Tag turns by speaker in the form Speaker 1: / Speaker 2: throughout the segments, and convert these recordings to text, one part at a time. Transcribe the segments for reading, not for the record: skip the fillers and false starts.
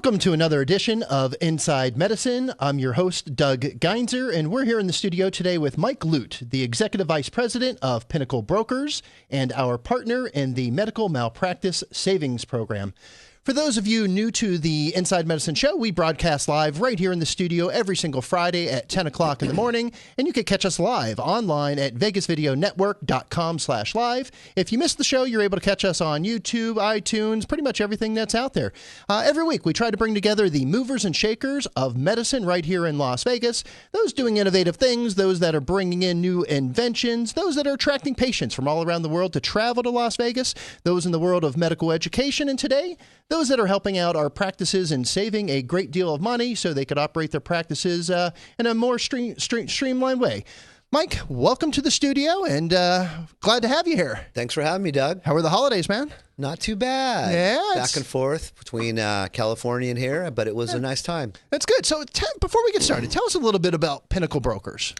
Speaker 1: Welcome to another edition of Inside Medicine. I'm your host, Doug Geinzer, and we're here in the studio today with Mike Lute, the Executive Vice President of Pinnacle Brokers and our partner in the Medical Malpractice Savings Program. For those of you new to the Inside Medicine show, we broadcast live right here in the studio every single Friday at 10 o'clock in the morning, and you can catch us live online at vegasvideonetwork.com/live. If you missed the show, you're able to catch us on YouTube, iTunes, pretty much everything that's out there. Every week, we try to bring together the movers and shakers of medicine right here in Las Vegas, those doing innovative things, those that are bringing in new inventions, those that are attracting patients from all around the world to travel to Las Vegas, those in the world of medical education, and today, those that are helping out our practices and saving a great deal of money so they could operate their practices in a more streamlined way. Mike, welcome to the studio, and glad to have you here.
Speaker 2: Thanks for having me, Doug.
Speaker 1: How were the holidays, man?
Speaker 2: Not too bad.
Speaker 1: Yeah.
Speaker 2: Back and forth between California and here, but it was a nice time.
Speaker 1: That's good. So before we get started, tell us a little bit about Pinnacle Brokers.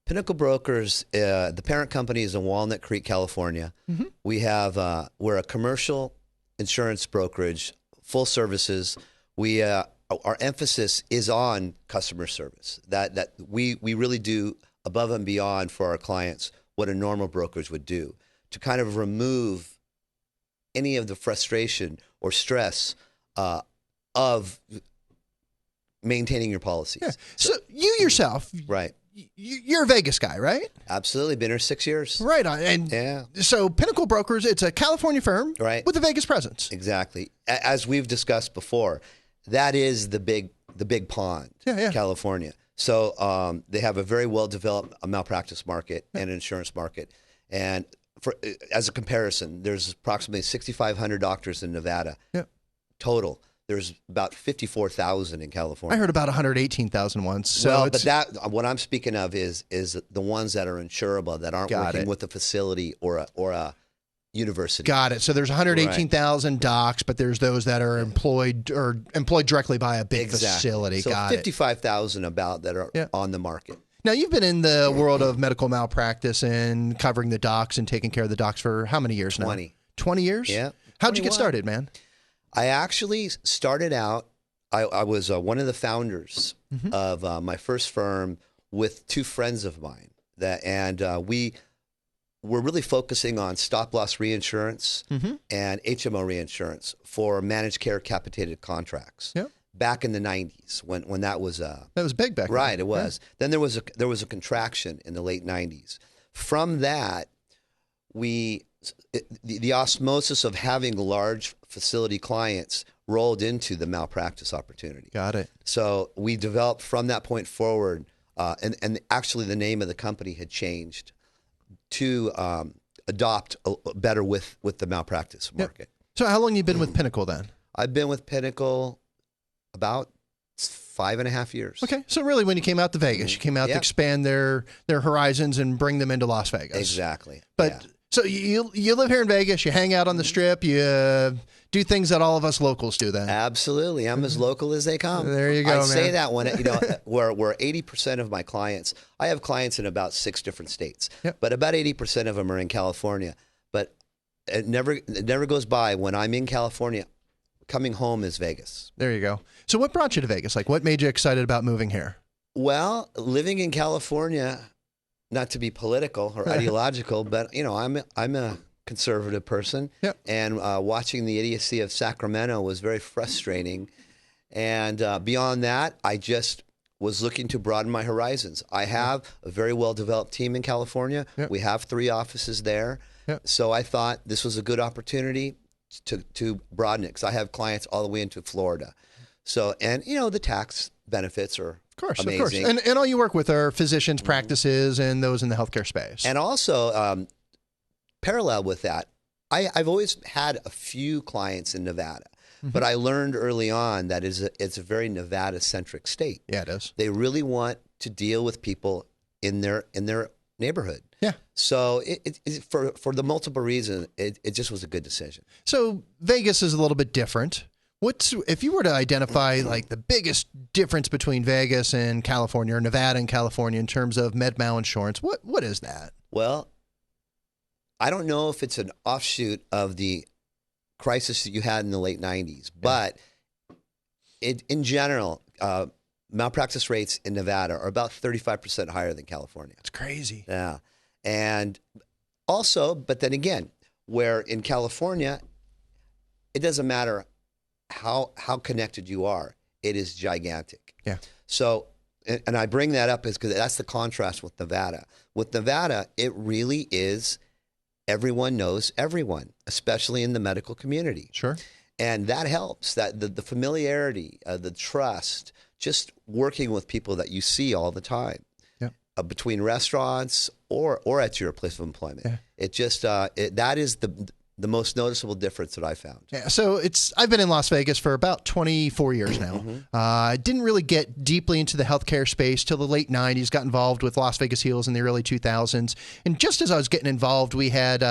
Speaker 2: Pinnacle Brokers, the parent company is in Walnut Creek, California. Mm-hmm. We're a commercial insurance brokerage, full services. Our emphasis is on customer service. That we really do above and beyond for our clients what a normal brokerage would do to kind of remove any of the frustration or stress of maintaining your policies.
Speaker 1: Yeah. So you yourself,
Speaker 2: right?
Speaker 1: You're a Vegas guy, right?
Speaker 2: Absolutely. Been here 6 years.
Speaker 1: Right on. And
Speaker 2: yeah.
Speaker 1: So Pinnacle Brokers, it's a California firm,
Speaker 2: right,
Speaker 1: with a Vegas presence.
Speaker 2: Exactly. As we've discussed before, that is the big pond, California. So they have a very well-developed malpractice market and insurance market. And as a comparison, there's approximately 6,500 doctors in Nevada total. There's about 54,000 in California.
Speaker 1: I heard about 118,000 once. So
Speaker 2: well, but what I'm speaking of is the ones that are insurable, that aren't working with a facility or a university.
Speaker 1: Got it. So there's 118,000 docs, but there's those that are employed directly by a big facility.
Speaker 2: So
Speaker 1: Got
Speaker 2: 55,000 about that are on the market.
Speaker 1: Now, you've been in the world of medical malpractice and covering the docs and taking care of the docs for how many years now?
Speaker 2: 20.
Speaker 1: 20 years?
Speaker 2: Yeah.
Speaker 1: How'd you get started, man?
Speaker 2: I actually started out, I was one of the founders of my first firm with two friends of mine. We were really focusing on stop-loss reinsurance and HMO reinsurance for managed care capitated contracts. Yep. Back in the 90s when that was
Speaker 1: big back then.
Speaker 2: Right, it was. Yeah. Then there was a contraction in the late 90s. From that, the osmosis of having large facility clients rolled into the malpractice opportunity.
Speaker 1: Got it.
Speaker 2: So we developed from that point forward, and actually the name of the company had changed to adopt better with the malpractice market.
Speaker 1: Yep. So how long have you been with Pinnacle then?
Speaker 2: I've been with Pinnacle about 5.5 years.
Speaker 1: Okay. So really when you came out to Vegas, you came out to expand their horizons and bring them into Las Vegas.
Speaker 2: Exactly.
Speaker 1: But so you live here in Vegas, you hang out on the Strip, you do things that all of us locals do then.
Speaker 2: Absolutely. I'm as local as they come.
Speaker 1: There you go, man.
Speaker 2: I say that when, where 80% of my clients, I have clients in about 6 different states, but about 80% of them are in California. But it never goes by when I'm in California, coming home is Vegas.
Speaker 1: There you go. So what brought you to Vegas? Like what made you excited about moving here?
Speaker 2: Well, living in California, not to be political or ideological, but I'm a conservative person, and watching the idiocy of Sacramento was very frustrating. And beyond that, I just was looking to broaden my horizons. I have a very well-developed team in California. We have 3 offices there. So I thought this was a good opportunity to broaden it because I have clients all the way into Florida. So, and the tax benefits are amazing.
Speaker 1: Of course. And all you work with are physicians' practices and those in the healthcare space.
Speaker 2: And also, parallel with that, I've always had a few clients in Nevada, but I learned early on that it's a very Nevada-centric state.
Speaker 1: Yeah, it is.
Speaker 2: They really want to deal with people in their neighborhood. Yeah. So for the multiple reasons, it just was a good decision.
Speaker 1: So Vegas is a little bit different. If you were to identify like the biggest difference between Vegas and California, or Nevada and California in terms of med mal insurance, what is that?
Speaker 2: Well, I don't know if it's an offshoot of the crisis that you had in the late 90s, but in general, malpractice rates in Nevada are about 35% higher than California.
Speaker 1: It's crazy.
Speaker 2: Yeah. And also, but then again, where in California, it doesn't matter how connected you are, it is gigantic.
Speaker 1: Yeah.
Speaker 2: So, and I bring that up because that's the contrast with Nevada. With Nevada, it really is everyone knows everyone, especially in the medical community.
Speaker 1: Sure.
Speaker 2: And that helps, that the familiarity, the trust, just working with people that you see all the time.
Speaker 1: Yeah.
Speaker 2: Between restaurants or at your place of employment. Yeah. It just, that is the most noticeable difference that I found.
Speaker 1: Yeah, so I've been in Las Vegas for about 24 years now. I didn't really get deeply into the healthcare space till the late 90s, got involved with Las Vegas Heals in the early 2000s. And just as I was getting involved, we had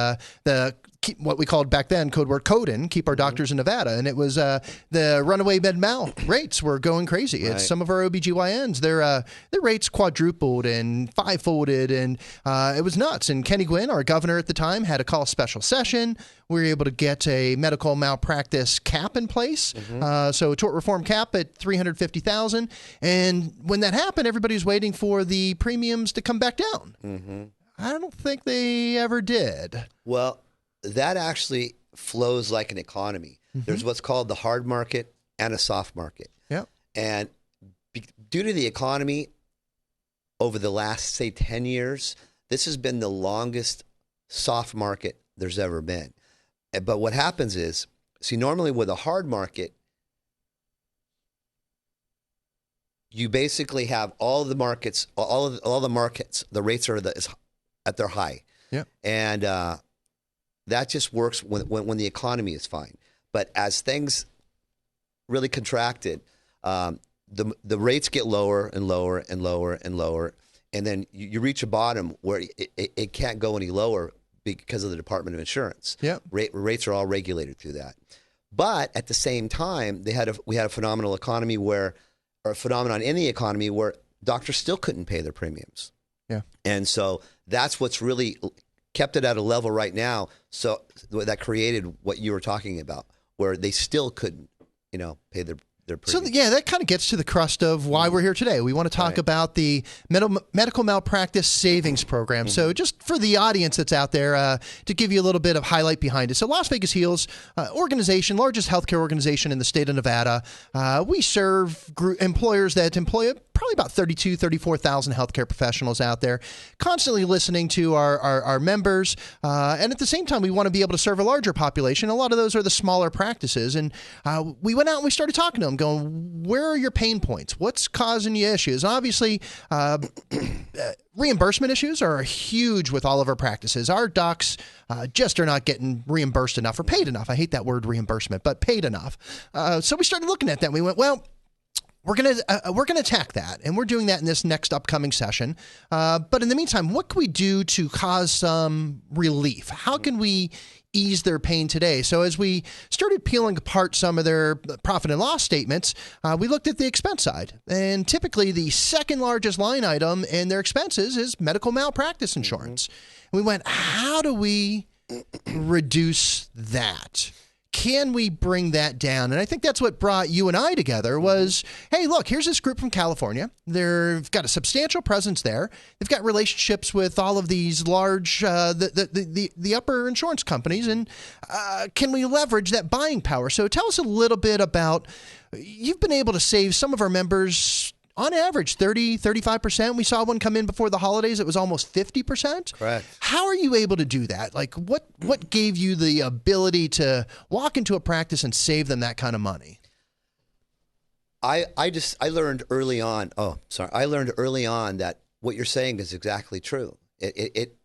Speaker 1: what we called back then code word CODIN, keep our doctors in Nevada. And it was the runaway med mal rates were going crazy. It's some of our OBGYNs, their rates quadrupled and five-folded, and it was nuts. And Kenny Gwynn, our governor at the time, had to call a special session. We were able to get a medical malpractice cap in place. So a tort reform cap at $350,000. And when that happened, everybody was waiting for the premiums to come back down. I don't think they ever did.
Speaker 2: Well, that actually flows like an economy. There's what's called the hard market and a soft market.
Speaker 1: Yeah.
Speaker 2: And due to the economy over the last, say, 10 years, this has been the longest soft market there's ever been. But what happens is, see, normally with a hard market, you basically have all the markets, the rates are at their high.
Speaker 1: Yeah.
Speaker 2: And that just works when the economy is fine. But as things really contracted, the rates get lower and lower and lower and lower. And then you reach a bottom where it can't go any lower because of the Department of Insurance.
Speaker 1: Yeah.
Speaker 2: Rates are all regulated through that. But at the same time, we had a phenomenal economy or a phenomenon in the economy where doctors still couldn't pay their premiums.
Speaker 1: Yeah.
Speaker 2: And so that's what's really kept it at a level right now. So that created what you were talking about, where they still couldn't, pay their premiums.
Speaker 1: So yeah, that kind of gets to the crust of why we're here today. We want to talk about the medical malpractice savings program. So just for the audience that's out there, to give you a little bit of highlight behind it. So Las Vegas Heals organization, largest healthcare organization in the state of Nevada. We serve employers that employ probably about 34,000 healthcare professionals out there, constantly listening to our members. And at the same time, we want to be able to serve a larger population. A lot of those are the smaller practices. And we went out and we started talking to them, going, where are your pain points? What's causing you issues? And obviously, reimbursement issues are huge with all of our practices. Our docs just are not getting reimbursed enough or paid enough. I hate that word reimbursement, but paid enough. So we started looking at that and we went, well, we're gonna attack that, and we're doing that in this next upcoming session. But in the meantime, what can we do to cause some relief? How can we ease their pain today? So as we started peeling apart some of their profit and loss statements, we looked at the expense side. And typically the second largest line item in their expenses is medical malpractice insurance. And we went, how do we reduce that? Can we bring that down? And I think that's what brought you and I together was, hey, look, here's this group from California. They've got a substantial presence there. They've got relationships with all of these large, the upper insurance companies. And can we leverage that buying power? So tell us a little bit about, you've been able to save some of our members on average, 30, 35%. We saw one come in before the holidays. It was almost 50%.
Speaker 2: Correct.
Speaker 1: How are you able to do that? Like, what gave you the ability to walk into a practice and save them that kind of money?
Speaker 2: I learned early on. I learned early on that what you're saying is exactly true. It's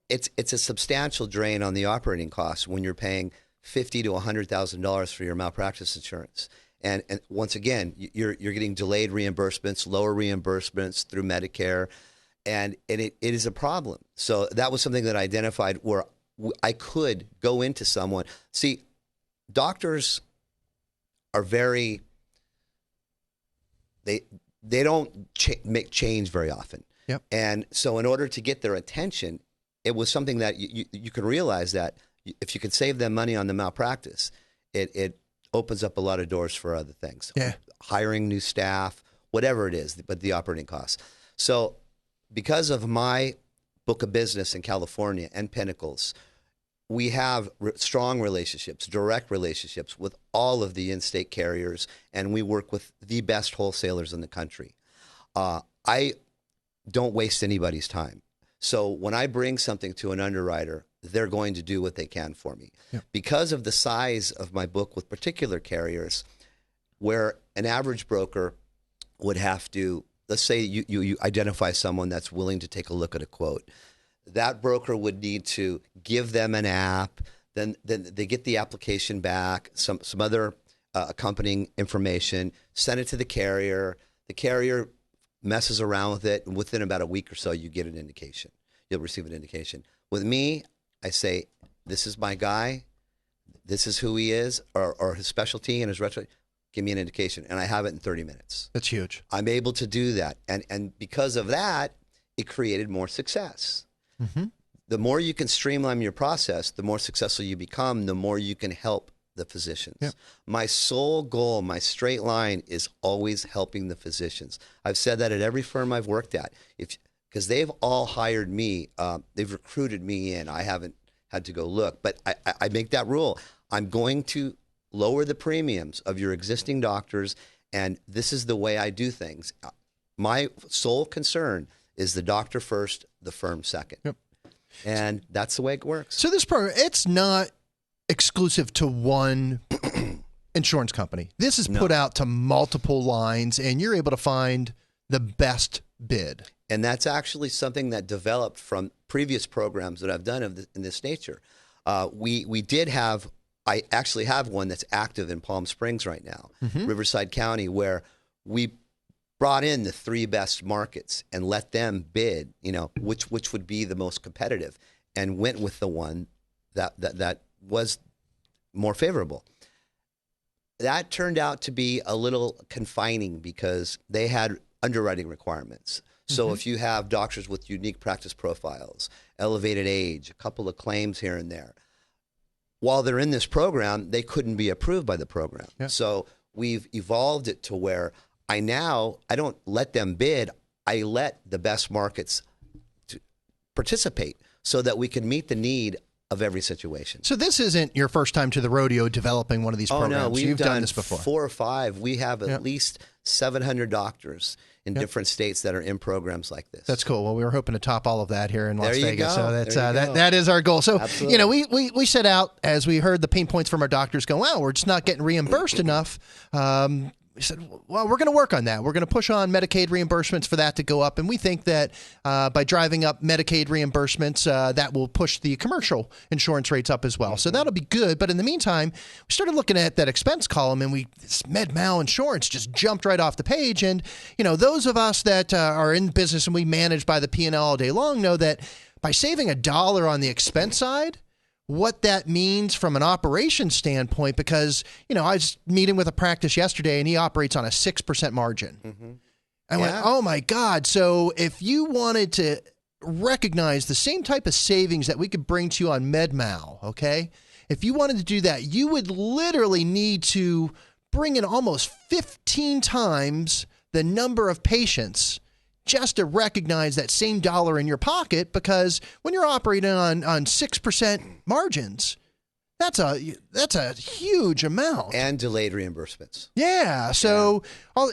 Speaker 2: a substantial drain on the operating costs when you're paying $50,000 to $100,000 for your malpractice insurance. And once again, you're getting delayed reimbursements, lower reimbursements through Medicare, and it is a problem. So that was something that I identified where I could go into someone. See, doctors are very they don't make change very often.
Speaker 1: Yep.
Speaker 2: And so in order to get their attention, it was something that you could realize that if you could save them money on the malpractice, it opens up a lot of doors for other things.
Speaker 1: Yeah.
Speaker 2: Hiring new staff, whatever it is, but the operating costs. So because of my book of business in California and Pinnacle's, we have strong relationships, direct relationships with all of the in-state carriers, and we work with the best wholesalers in the country. I don't waste anybody's time. So when I bring something to an underwriter, they're going to do what they can for me.
Speaker 1: Yep.
Speaker 2: Because of the size of my book with particular carriers, where an average broker would have to, let's say you identify someone that's willing to take a look at a quote. That broker would need to give them an app, then they get the application back, some other accompanying information, send it to the carrier. The carrier messes around with it, and within about a week or so, you get an indication. You'll receive an indication. With me, I say, this is my guy, this is who he is, or his specialty and his retro. Give me an indication, and I have it in 30 minutes.
Speaker 1: That's huge.
Speaker 2: I'm able to do that, and because of that, it created more success.
Speaker 1: Mm-hmm.
Speaker 2: The more you can streamline your process, the more successful you become, the more you can help the physicians.
Speaker 1: Yep.
Speaker 2: My sole goal, my straight line is always helping the physicians. I've said that at every firm I've worked at. Because they've all hired me, they've recruited me in. I haven't had to go look, but I make that rule. I'm going to lower the premiums of your existing doctors, and this is the way I do things. My sole concern is the doctor first, the firm second.
Speaker 1: Yep.
Speaker 2: And that's the way it works.
Speaker 1: So this program, it's not exclusive to one insurance company. This is put out to multiple lines, and you're able to find the best bid.
Speaker 2: And that's actually something that developed from previous programs that I've done in this nature. We did have, I actually have one that's active in Palm Springs right now, Riverside County, where we brought in the 3 best markets and let them bid, which would be the most competitive, and went with the one that was more favorable. That turned out to be a little confining because they had underwriting requirements. So if you have doctors with unique practice profiles, elevated age, a couple of claims here and there, while they're in this program, they couldn't be approved by the program. Yeah. So we've evolved it to where I don't let them bid. I let the best markets to participate so that we can meet the need of every situation.
Speaker 1: So this isn't your first time to the rodeo developing one of these programs.
Speaker 2: Oh, no,
Speaker 1: You've done this before.
Speaker 2: 4 or 5. We have at least 700 doctors in different states that are in programs like this.
Speaker 1: That's cool. Well, we were hoping to top all of that here in Las
Speaker 2: There you
Speaker 1: Vegas.
Speaker 2: go.
Speaker 1: So that's
Speaker 2: There you go.
Speaker 1: that is our goal. So
Speaker 2: Absolutely.
Speaker 1: we set out as we heard the pain points from our doctors go, wow, we're just not getting reimbursed enough. We said, well, we're going to work on that. We're going to push on Medicaid reimbursements for that to go up. And we think that by driving up Medicaid reimbursements, that will push the commercial insurance rates up as well. So that'll be good. But in the meantime, we started looking at that expense column, and this med-mal insurance just jumped right off the page. And, those of us that are in business and we manage by the P&L all day long know that by saving $1 on the expense side, what that means from an operations standpoint, because, I was meeting with a practice yesterday and he operates on a 6% margin. I went, oh my God. So if you wanted to recognize the same type of savings that we could bring to you on med-mal, okay? If you wanted to do that, you would literally need to bring in almost 15 times the number of patients just to recognize that same dollar in your pocket, because when you're operating on 6% margins, that's a huge amount.
Speaker 2: And delayed reimbursements.
Speaker 1: Yeah. So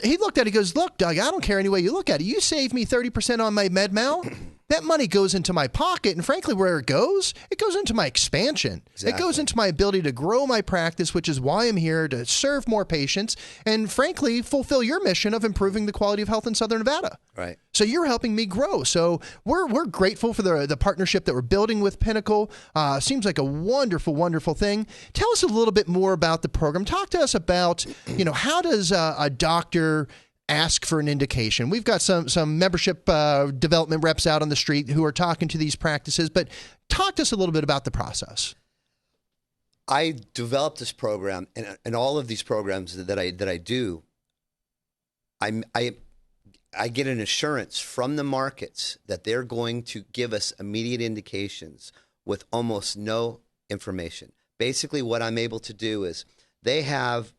Speaker 1: he looked at it, he goes, look, Doug, I don't care any way you look at it. You save me 30% on my med-mal. That money goes into my pocket, and frankly, where it goes into my expansion. Exactly. It goes into my ability to grow my practice, which is why I'm here, to serve more patients and, frankly, fulfill your mission of improving the quality of health in Southern Nevada.
Speaker 2: Right.
Speaker 1: So you're helping me grow. So we're grateful for the partnership that we're building with Pinnacle. Seems like a wonderful, wonderful thing. Tell us a little bit more about the program. Talk to us about, how does a doctor ask for an indication? We've got some membership development reps out on the street who are talking to these practices, but talk to us a little bit about the process.
Speaker 2: I developed this program, and all of these programs that I do, I get an assurance from the markets that they're going to give us immediate indications with almost no information. Basically, what I'm able to do is they have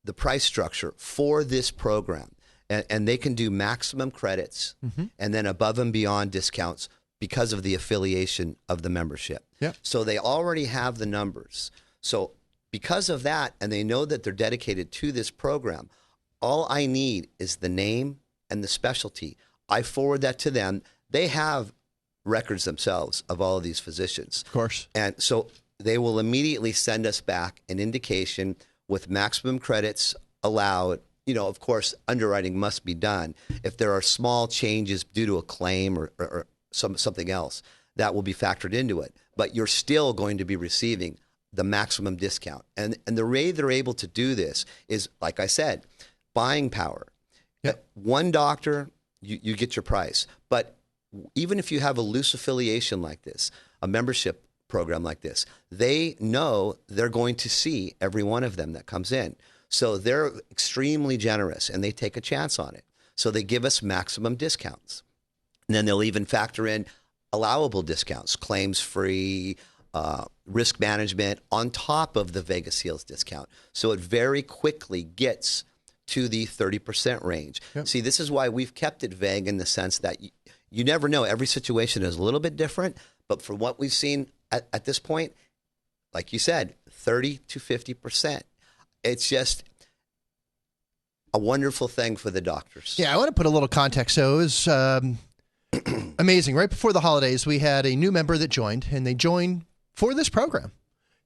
Speaker 2: the price structure for this program, and they can do maximum credits and then above and beyond discounts because of the affiliation of the membership.
Speaker 1: Yeah.
Speaker 2: So they already have the numbers. So because of that, and they know that they're dedicated to this program, all I need is the name and the specialty. I forward that to them. They have records themselves of all of these physicians.
Speaker 1: Of course.
Speaker 2: And so they will immediately send us back an indication with maximum credits allowed. Of course, underwriting must be done. If there are small changes due to a claim or something else, that will be factored into it. But you're still going to be receiving the maximum discount. And the way they're able to do this is, like I said, buying power.
Speaker 1: Yep.
Speaker 2: One doctor, you get your price. But even if you have a loose affiliation like this, a membership program like this, they know they're going to see every one of them that comes in. So they're extremely generous, and they take a chance on it. So they give us maximum discounts. And then they'll even factor in allowable discounts, claims-free, risk management on top of the Vegas Heals discount. So it very quickly gets to the 30% range. Yep. See, this is why we've kept it vague in the sense that you never know. Every situation is a little bit different. But for what we've seen at this point, like you said, 30 to 50%. It's just a wonderful thing for the doctors.
Speaker 1: Yeah, I want to put a little context. So it was amazing. Right before the holidays, we had a new member that joined, and they joined for this program.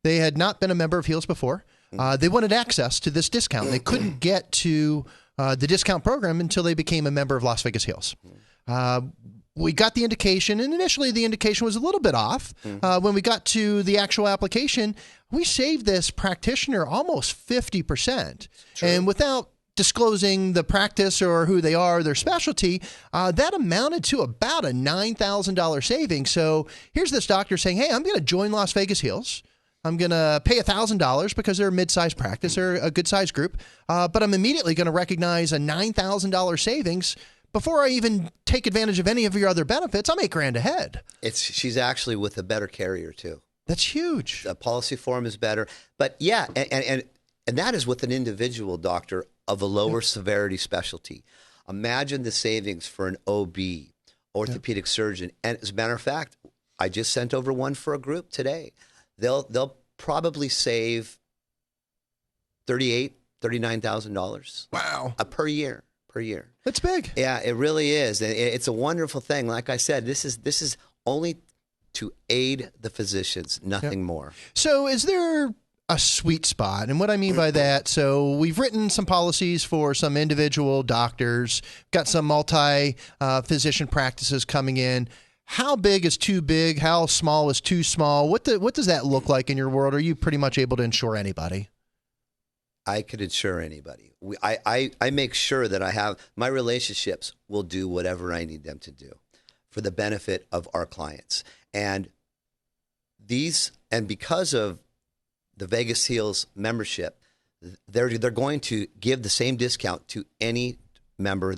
Speaker 1: They had not been a member of Heals before. They wanted access to this discount. They couldn't get to the discount program until they became a member of Las Vegas Heals. We got the indication, and initially the indication was a little bit off. When we got to the actual application, we saved this practitioner almost 50%. And without disclosing the practice or who they are, their specialty, that amounted to about a $9,000 savings. So here's this doctor saying, hey, I'm going to join Las Vegas Heals. I'm going to pay $1,000 because they're a mid-sized practice or a good-sized group, but I'm immediately going to recognize a $9,000 savings before I even take advantage of any of your other benefits. I'm $8,000 ahead.
Speaker 2: She's actually with a better carrier too.
Speaker 1: That's huge.
Speaker 2: The policy form is better, but yeah, and that is with an individual doctor of a lower severity specialty. Imagine the savings for an OB, orthopedic surgeon, and as a matter of fact, I just sent over one for a group today. They'll probably save $39,000.
Speaker 1: Wow.
Speaker 2: Per year.
Speaker 1: That's big.
Speaker 2: Yeah, it really is. And it's a wonderful thing. Like I said, this is only to aid the physicians, nothing more. So
Speaker 1: is there a sweet spot? And what I mean by that, so we've written some policies for some individual doctors, got some multi-physician practices coming in. How big is too big? How small is too small? What does that look like in your world? Are you pretty much able to insure anybody?
Speaker 2: I could insure anybody. I make sure that I have my relationships will do whatever I need them to do for the benefit of our clients. And because of the Vegas Heals membership, they're going to give the same discount to any member,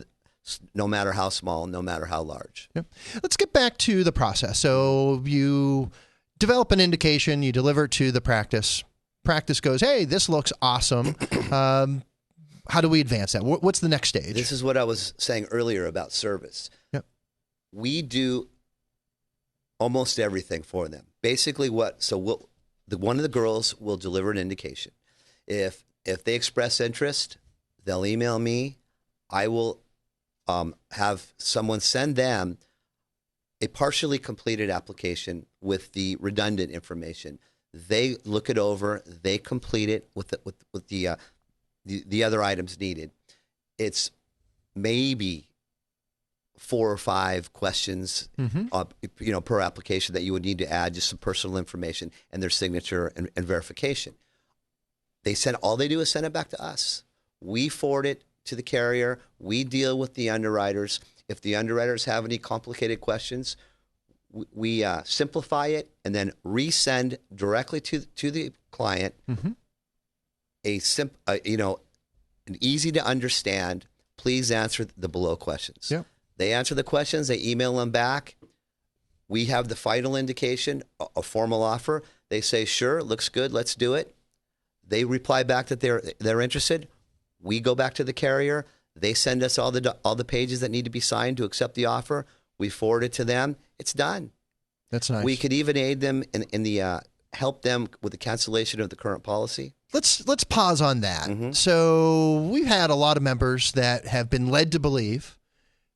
Speaker 2: no matter how small, no matter how large.
Speaker 1: Yep. Let's get back to the process. So you develop an indication, you deliver it to the practice. Practice goes, hey, this looks awesome. How do we advance that? What's the next stage?
Speaker 2: This is what I was saying earlier about service.
Speaker 1: Yep.
Speaker 2: We do almost everything for them. Basically, one of the girls will deliver an indication. If they express interest, they'll email me. I will have someone send them a partially completed application with the redundant information. They look it over. They complete it with the other items needed. It's maybe 4 or 5 questions, per application that you would need to add just some personal information and their signature and verification. All they do is send it back to us. We forward it to the carrier. We deal with the underwriters. If the underwriters have any complicated questions, we simplify it and then resend directly to the client an easy to understand. Please answer the below questions.
Speaker 1: Yep.
Speaker 2: They answer the questions. They email them back. We have the final indication, a formal offer. They say, sure, looks good. Let's do it. They reply back that they're interested. We go back to the carrier. They send us all the pages that need to be signed to accept the offer. We forward it to them. It's done.
Speaker 1: That's nice.
Speaker 2: We could even aid them in the help them with the cancellation of the current policy.
Speaker 1: Let's pause on that.
Speaker 2: Mm-hmm.
Speaker 1: So we've had a lot of members that have been led to believe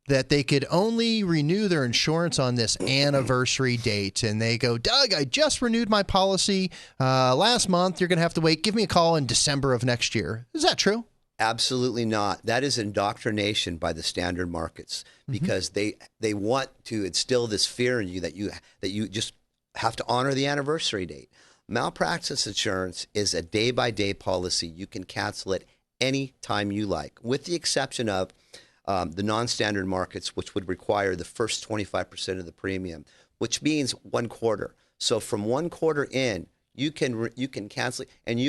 Speaker 1: that they could only renew their insurance on this anniversary date. And they go, Doug, I just renewed my policy last month. You're going to have to wait. Give me a call in December of next year. Is that true?
Speaker 2: Absolutely not. That is indoctrination by the standard markets, because they want to instill this fear in you that you just have to honor the anniversary date. Malpractice insurance is a day-by-day policy. You can cancel it any time you like, with the exception of the non-standard markets, which would require the first 25% of the premium, which means 1 quarter. So from 1 quarter in, you can cancel it, and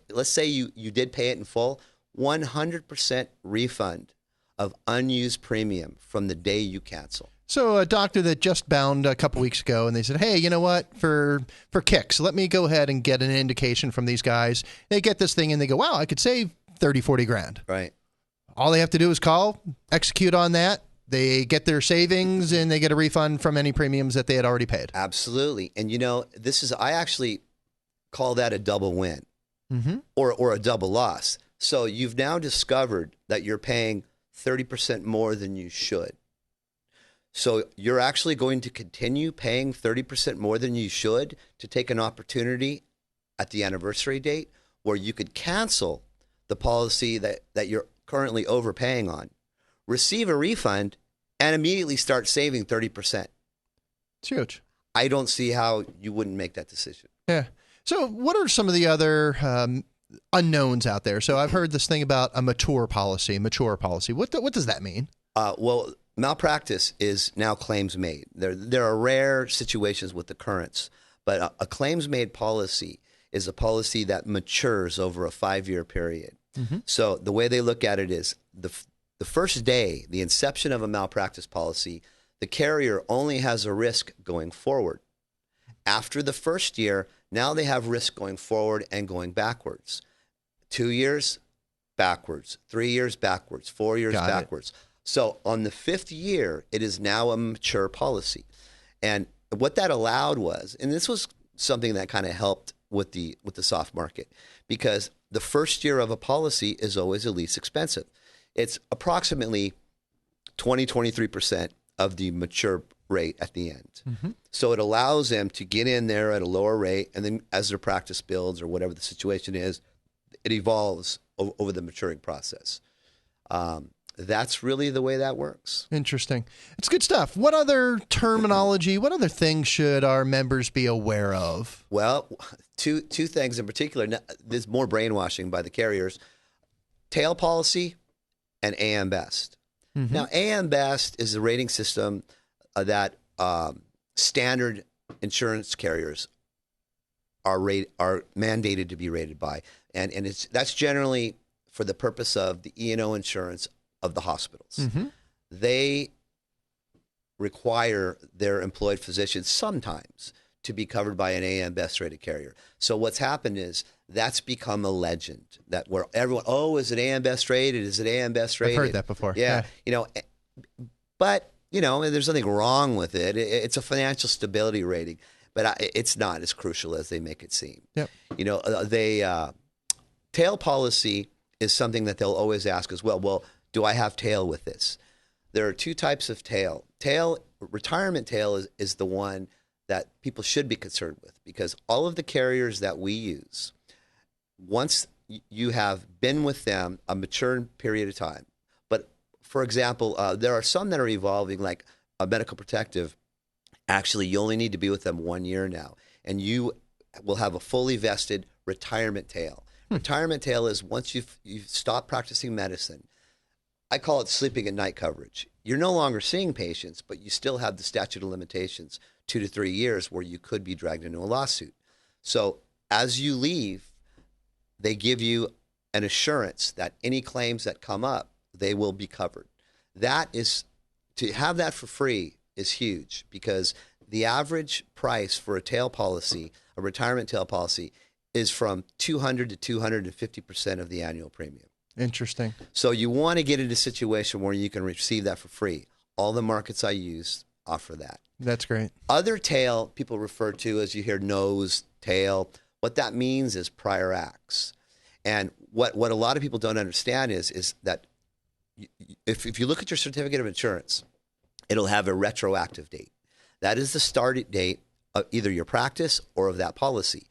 Speaker 2: let's say you did pay it in full. 100% refund of unused premium from the day you cancel.
Speaker 1: So a doctor that just bound a couple weeks ago, and they said, hey, you know what, for kicks, let me go ahead and get an indication from these guys. They get this thing and they go, wow, I could save 30, 40 grand.
Speaker 2: Right.
Speaker 1: All they have to do is call, execute on that. They get their savings and they get a refund from any premiums that they had already paid.
Speaker 2: Absolutely. And I actually call that a double win, or a double loss. So you've now discovered that you're paying 30% more than you should. So you're actually going to continue paying 30% more than you should to take an opportunity at the anniversary date where you could cancel the policy that you're currently overpaying on, receive a refund, and immediately start saving 30%.
Speaker 1: It's huge.
Speaker 2: I don't see how you wouldn't make that decision.
Speaker 1: Yeah. So what are some of the other unknowns out there? So I've heard this thing about a mature policy. What does that mean?
Speaker 2: Well, malpractice is now claims made. There are rare situations with occurrence, but a claims made policy is a policy that matures over a 5-year period. So the way they look at it is the first day, the inception of a malpractice policy, the carrier only has a risk going forward. After the first year, now they have risk going forward and going backwards. 2 years, backwards. 3 years, backwards. 4 years, backwards. So on the 5th year, it is now a mature policy. And what that allowed was, and this was something that kind of helped with the soft market, because the first year of a policy is always the least expensive. It's approximately 23% of the mature rate at the end. So it allows them to get in there at a lower rate, and then as their practice builds or whatever the situation is, it evolves over the maturing process. That's really the way that works.
Speaker 1: Interesting. It's good stuff. What other terminology, what other things should our members be aware of?
Speaker 2: Well, two things in particular. There's more brainwashing by the carriers. Tail policy and AM Best. Now, AM Best is the rating system that standard insurance carriers are mandated to be rated by. And that's generally for the purpose of the E&O insurance of the hospitals. They require their employed physicians sometimes to be covered by an AM Best rated carrier. So what's happened is that's become a legend that where everyone, is it AM Best rated? Is it AM Best rated?
Speaker 1: I've heard that before.
Speaker 2: Yeah. But there's nothing wrong with it. It's a financial stability rating, but it's not as crucial as they make it seem.
Speaker 1: Yep.
Speaker 2: Tail policy is something that they'll always ask as well. Well, do I have tail with this? There are two types of tail. Retirement tail is the one that people should be concerned with, because all of the carriers that we use, once you have been with them a mature period of time, but for example, there are some that are evolving, like a medical protective. Actually, you only need to be with them 1 year now, and you will have a fully vested retirement tail. Retirement tail is once you've stopped practicing medicine. I call it sleeping at night coverage. You're no longer seeing patients, but you still have the statute of limitations, 2 to 3 years, where you could be dragged into a lawsuit. So as you leave, they give you an assurance that any claims that come up, they will be covered. That is, to have that for free is huge, because the average price for a tail policy, a retirement tail policy, is from 200 to 250% of the annual premium.
Speaker 1: Interesting.
Speaker 2: So you want to get into a situation where you can receive that for free. All the markets I use offer that.
Speaker 1: That's great.
Speaker 2: Other tail people refer to as, you hear nose, tail. What that means is prior acts. And what a lot of people don't understand is that if you look at your certificate of insurance, it'll have a retroactive date. That is the start date of either your practice or of that policy.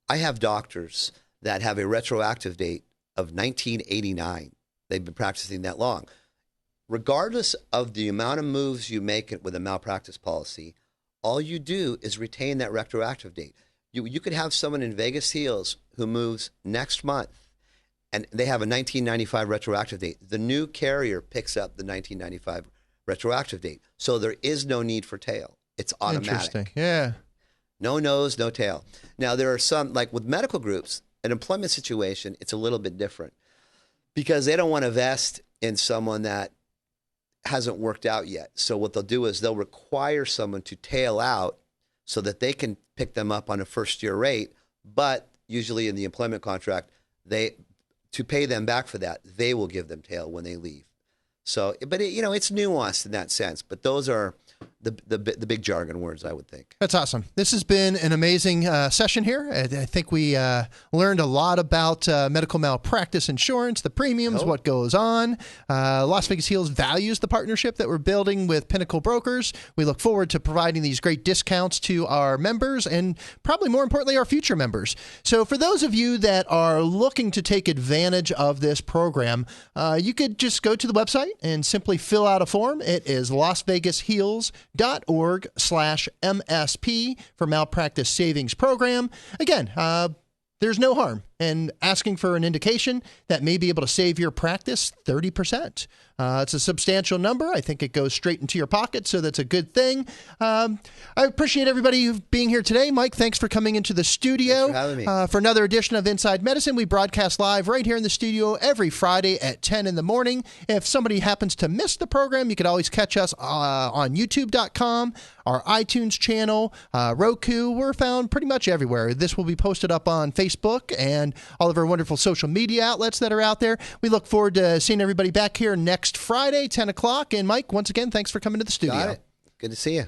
Speaker 2: I have doctors that have a retroactive date of 1989. They've been practicing that long. Regardless of the amount of moves you make with a malpractice policy, all you do is retain that retroactive date. You could have someone in Vegas Heels who moves next month, and they have a 1995 retroactive date. The new carrier picks up the 1995 retroactive date. So there is no need for tail. It's automatic.
Speaker 1: Interesting. Yeah.
Speaker 2: No nose, no tail. Now, there are some, like with medical groups, an employment situation, it's a little bit different because they don't want to vest in someone that hasn't worked out yet. So what they'll do is they'll require someone to tail out so that they can pick them up on a first-year rate. But usually in the employment contract, to pay them back for that, they will give them tail when they leave. So, but it's nuanced in that sense. But those are the big jargon words, I would think.
Speaker 1: That's awesome. This has been an amazing session here. I think we learned a lot about medical malpractice insurance, the premiums, what goes on. Las Vegas Heels values the partnership that we're building with Pinnacle Brokers. We look forward to providing these great discounts to our members and probably more importantly, our future members. So for those of you that are looking to take advantage of this program, you could just go to the website and simply fill out a form. It is LasVegasHeels.org/MSP for Malpractice Savings Program. Again, there's no harm in asking for an indication that may be able to save your practice 30%. It's a substantial number. I think it goes straight into your pocket, so that's a good thing. I appreciate everybody being here today. Mike, thanks for coming into the studio.
Speaker 2: Thanks for having me.
Speaker 1: For another edition of Inside Medicine. We broadcast live right here in the studio every Friday at 10 in the morning. If somebody happens to miss the program, you could always catch us on YouTube.com, our iTunes channel, Roku. We're found pretty much everywhere. This will be posted up on Facebook and all of our wonderful social media outlets that are out there. We look forward to seeing everybody back here next Friday, 10 o'clock. And Mike, once again, thanks for coming to the studio.
Speaker 2: Got it. Good to see you.